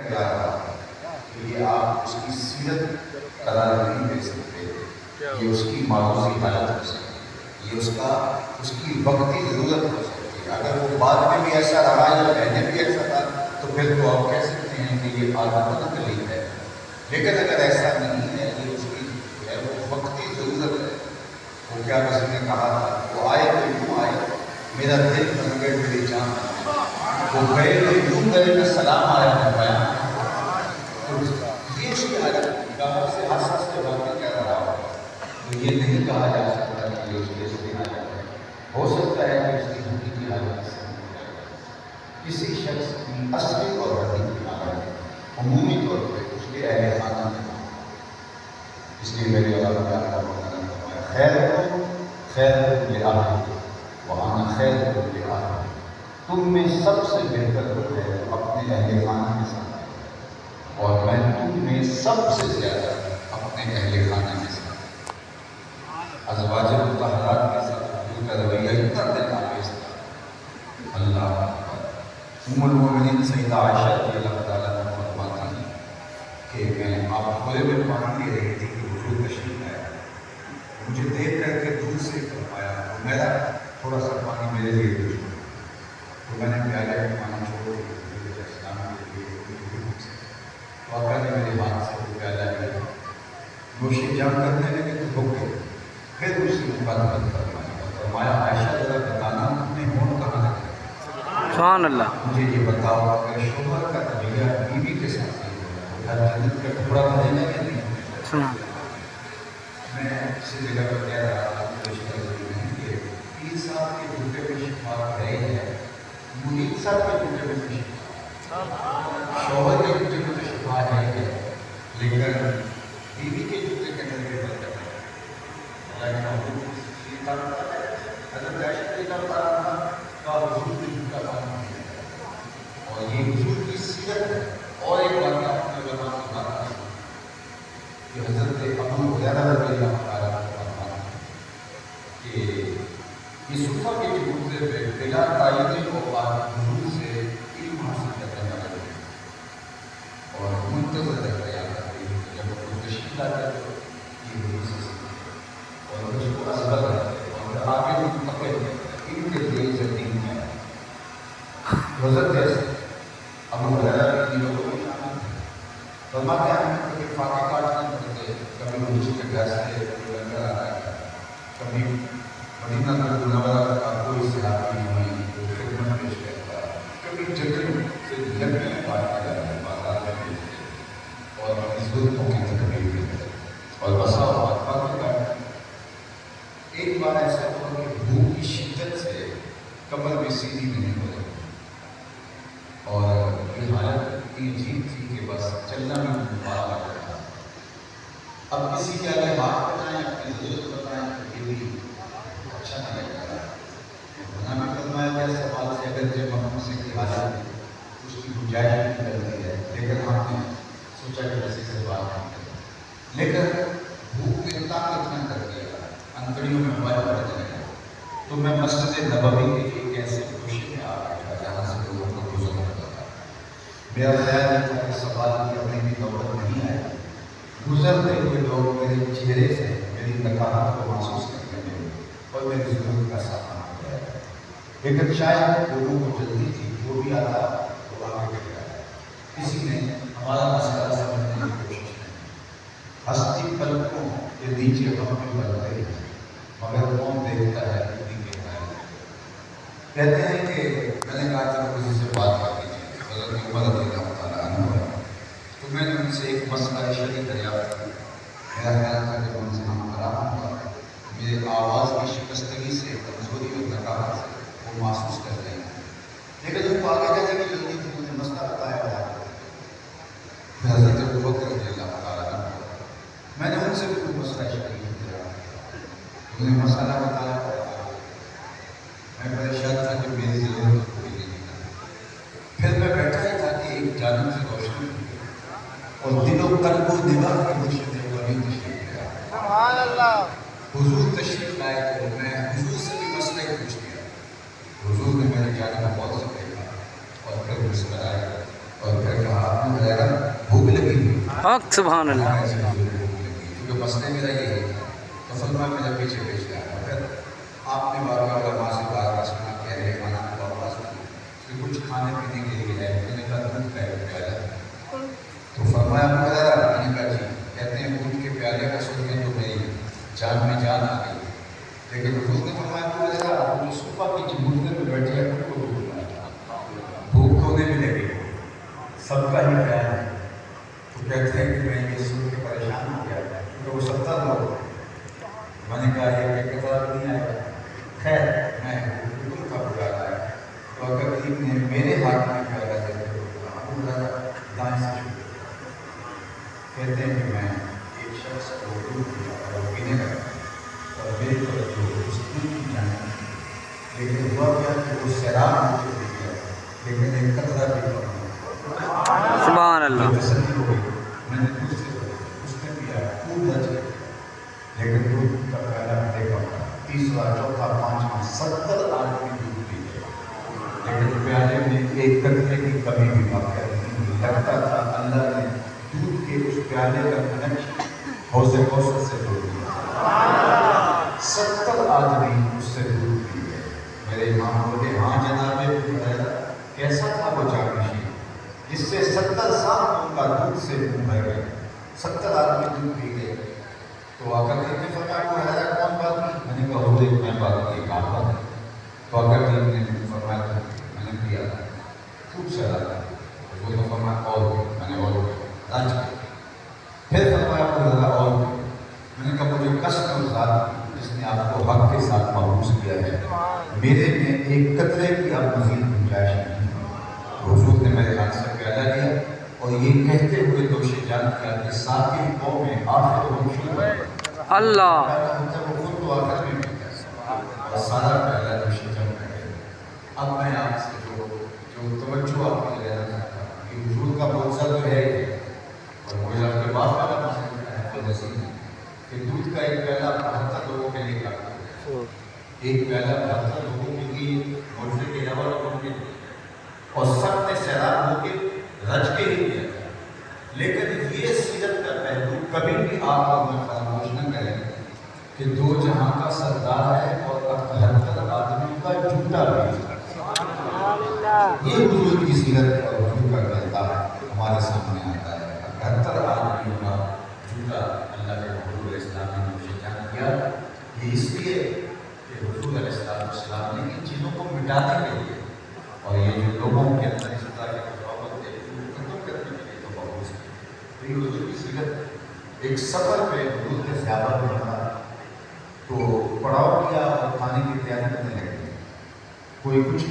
جا رہا تو یہ آپ اس کی سیرت قرار نہیں دے سکتے، یہ اس کی معروضی حالت ہو سکتی ہے، یہ اس کی وقتی ضرورت ہو سکتی ہے۔ اگر وہ بعد میں بھی ایسا رہا یا پہلے بھی ایسا تھا تو پھر تو آپ کہہ سکتے ہیں کہ یہ عادت نقلی ہے، لیکن اگر ایسا نہیں ہے، یہ اس کی جو ہے وہ وقتی ضرورت ہے۔ وہ کیا کسی نے کہا تھا، وہ آئے تو یوں آئے میرا دل بن گئے میری جان، وہ گئے تو یوں گئے میں سلام آیا ہے بیان۔ تو یہ اس کی حالت ہے، باہر سے حساس سے باتیں کہہ رہا ہو تو یہ نہیں کہا جا سکتا کہ یہ اس کی اصلی حالت ہے۔ ہو سکتا ہے کہ اس کی حقیقی حالت سے کسی شخص کی اصلی اور حقیقی حالت عمومی طور پہ اس کے اہل خانہ میں، اس لیے میرے علامہ اللہ مولانا نے فرمایا خیر لآہلہ وأنا خیر لآہلہ، تم میں سب سے بہتر وہ ہے اپنے اہل خانہ کے ساتھ، اور میں تم میں سب سے زیادہ اپنے اہل خانہ کے ساتھ۔ ازواج مطہرات کے ساتھ حضور کا رویہ اتنا دل آویز تھا، اللہ اکبر۔ ام المؤمنین سیدہ عائشہ رضی اللہ تعالیٰ عنہ فرماتی ہیں کہ میں آپ کھولے میں پانی لے رہی تھی کہ حضور تشریف آیا، مجھے دیکھ کر کے دور سے فرمایا میرا تھوڑا سا پانی میرے لیے دے دو، تو میں نے پیالے میں پانی چھوڑ دیا اسلام کے لیے، تو آقا نے میرے ہاتھ سے وہ پیالہ لیا، نوشی جان کرنے لگے تو رک گئے، پھر اس کی مخاطبت فرمایا عائشہ ذرا بتانا تم نے ہون کہاں رکھا؟ سبحان اللہ۔ مجھے یہ بتاؤ اگر شوہر کا رویہ بیوی کے ساتھ ہر جنت کا ٹکڑا بنے گا یا نہیں؟ میں اسی جگہ پر کہہ رہا تھا کہ پیر صاحب کے جوتے میں شفا ہے ہے، مرید صاحب کے جوتے میں بھی شفا، شوہر کے جوتے میں تو شفا ہے، لیکن بیوی کے جوتے کے اندر بھی برکت ہے۔ اللہ کا حضور کی حضرت عائشہ رضی اللہ تعالیٰ عنہ کا حضور کے جوتا پانا ہے، اور یہ حضور کی سیرت ہے۔ اور ایک واقعہ اپنے علماء کی بات ہے کہ حضرت ابو ہریرہ رضی اللہ تعالیٰ عنہ فرماتے ہیں کہ یہ صفہ کے چبوترے پہ بلا تعین اوقات حضور سے علم حاصل کرنے والا ہے اور منتظر رہتا ہے، جب وہ تشریف لاتا ہے تو یہ حضور سے سیکھتے اور اس کو ازبر رہتے اور آگے منتقل ان کے دل سے دین میں حضرت جیسے ابو ہریرہ کی لوگوں فرماتے ہیں ہم کبھی فاقہ کاٹنے پڑتے، کبھی حضور کے گھر سے کوئی لنگر آ رہا ہے، کبھی مدینہ منورہ کا کوئی صحابی ہمیں خدمت پیش کرتا ہے، کبھی جنگل سے لکڑیاں کاٹنے جاتا ہے بازار میں بیچتے اور اپنی ضرورتوں کی تکمیل کرتے اور بسا اوقات باقی کاٹتے۔ ایک بار ایسا ہوا کہ بھوک کی شدت سے کمر بھی سیدھی نہیں ہو رہی اور یہ حالت اتنی عجیب تھی کہ بس چلنا میں دوبارہ لگ رہا تھا۔ اب کسی کے آگے ہاتھ بتائیں، اپنی ضرورت بتائیں تو یہ بھی اچھا نہیں لگ رہا۔ انہوں نے فرمایا کہ سوال سے اگر جب ہم سے کی حالت اس کی گنجائش بھی کرتی ہے، لیکن ہم نے سوچا کہ کسی سے بات نہیں کریں، لیکن بھوک نے اتنا کر دیا، انتڑیوں میں موبائل پڑ جائے گا، تو میں مسجد نبوی کے ایک ایسے خوشی میں آ بیٹھا جہاں سے لوگوں کو گزر ہوتا تھا۔ میرا خیال یہ تھا کہ سوال کی اپنی بھی نوبت نہیں آئی، گزرتے ہوئے لوگ میرے چہرے سے میری نکاحت کو محسوس کرنے میں اور میری ضرورت کا سامنا کر رہا ہے، لیکن شاید لوگوں کو جلدی تھی، جو بھی آتا تو آگے بڑھ جاتا، کسی نے ہمارا مسئلہ سمجھنے کی کوشش نہیں۔ ہستی پلکوں کے نیچے ہم بھی بل رہے ہیں مگر کون دیکھتا ہے اتنی گہرائی۔ کہتے ہیں کہ میں نے کہا چلو کسی سے بات کر لیجیے، حضرت عمر رضی اللہ تعالیٰ عنہ تو میں نے ان سے ایک مسئلہ شرعی دریافت کیا۔ میرا خیال تھا کہ ان سے ہم آرام ہوا، میرے آواز کی شکستگی سے، کمزوری اور نکاحت سے وہ محسوس کر رہے ہیں، لیکن ان کو آگے جانے کی جلدی تھی، مجھے مسئلہ بتایا ہوا حضرت ابوبکر رضی اللہ تعالیٰ عنہ، میں نے ان سے بھی کوئی مسئلہ شرعی دریافت کیا، انہیں مسئلہ بتایا ہوا، میں پریشان تھا کہ میری ضرورت پوری نہیں تھی۔ پھر میں بیٹھا ہی تھا کہ ایک جانب سے روشنی ہوئی اور دل و قلب و دماغ کے مرشد ولی تشریف لے آیا۔ سبحان اللہ۔ حضور تشریف لائے تو میں حضور سے بھی مسئلہ ہی پوچھ لیا، حضور نے میرے جانب بہت سے دیکھا اور پھر مسکرائے اور پھر کہا حق سبحان اللہ. کیونکہ مسئلہ میرا یہ ہے تو فرمایا میرا پیچھے پیچھے آیا. اگر آپ نے بار بار علماء سے بار سنا کہہ رہے کھانا بار سنا کہ کچھ کھانے پینے کے لیے ہے، میں نے کہا دودھ کا ایک پیالہ. تو فرمایا میں نے کہا جی. کہتے ہیں دودھ کے پیالے کا سن کے تو میری جان میں جان آ گئی. لیکن حضور نے فرمایا آپ جو صوفہ کی چموٹنے پہ بیٹھے ہیں ان کو دودھ پلایا. بھوک ہونے بھی لگے سب کا ہی خیال ہے. تو کہتے ہیں کہ میں یہ سن کے پریشان ہو گیا کیونکہ وہ 70 لوگ. میں نے کہا یہ ایک قطار نہیں آیا. خیر میں حکم کا بلا لایا. تو اگر ایک نے میرے ہاتھ میں پیالہ دے دائیں سے شروع. کہتے ہیں کہ میں ایک شخص کو دودھ دیا اور پینے لگا اور میری توجہ اس دودھ کی جانب. لیکن ہوا کیا کہ وہ سیراب مجھے دے گیا لیکن ایک قطرہ بھی کم. سبحان اللہ. تسلی ہو گئی. میں نے دوسرے اس نے پیا خوب رچ گئی لیکن دودھ کا پیالہ دیکھا. تیسرا چوتھا پانچواں 70 آدمی دودھ پی گئے لیکن پیالے میں ایک قطرے کی کمی بھی واقع نہیں. لگتا تھا اللہ نے دودھ کے اس پیالے کا کنیکشن حوض کوثر سے جوڑ دیا. 70 آدمی اس سے دودھ پی گئے. میرے امام بولے ہاں جناب کیسا تھا وہ جانشین جس سے 70 سال ان کا دودھ سے منہ بھر گئے. 70 آدمی دودھ پی گئے. تو آ کر کے فرمایا وہ ہے کون بات نہیں. میں نے کہا حضور ایک میں بات کی ایک آپ بات ہے. تو آ کر کے نے فرمایا میں نے پیا خوب سارا. حضور نے فرمایا اور میں نے اور راج کیا. پھر فرمایا وہ ذرا اور میں نے کہا مجھے قسم ذات جس نے آپ کو حق کے ساتھ محفوظ کیا ہے میرے میں ایک قطرے کی اب مزید گنجائش نہیں. حضور نے میرے ہاتھ سے پیالہ لیا اور یہ کہتے ہوئے دوش جان کیا کہ ساتھی قوم میں آخر ہم شروع ہے اللہ. وہ خود تو آخر میں پیتا ہے اور سارا پیالہ دوش جان کر گیا. اب میں آپ سے جو توجہ آپ کو لینا چاہتا ہوں کہ حضور کا موضوع تو ہے اور مجھے آپ کے باپ کا مسئلہ ہے تو نصیب ہے کہ دودھ کا ایک پیالہ 72 لوگوں کے لیے کاٹا. ایک پیالہ 72 لوگوں کے لیے موضوع کے علاوہ لوگوں کے لیے اور سب نے سیراب ہو کے رج کے ہی دیا. لیکن یہ سیرت کا پہلو کبھی بھی آپ اور میں فراموش نہ کریں کہ دو جہاں کا سردار ہے اور 71 آدمیوں کا جھوٹا بھی ہے. یہ حضور کی سیرت اور حضور کا کردار ہمارے سامنے آتا ہے. 71 آدمیوں کا جھوٹا اللہ کے حضور اسلام نے مجھے جان کیا. یہ اس لیے کہ حضور علیہ السلام نے ان چیزوں کو مٹانے کے لیے اور یہ جو لوگوں کے اندر اس طرح کے تفاوت ہے ختم کرنے کے لیے تو بہت سی. تو یہ حضور کی سیرت ایک سفر پہ حضور کے صحابہ میں بنا تو پڑاؤ کیا اور کھانے کی تیاری کرنے لگے. کوئی کچھ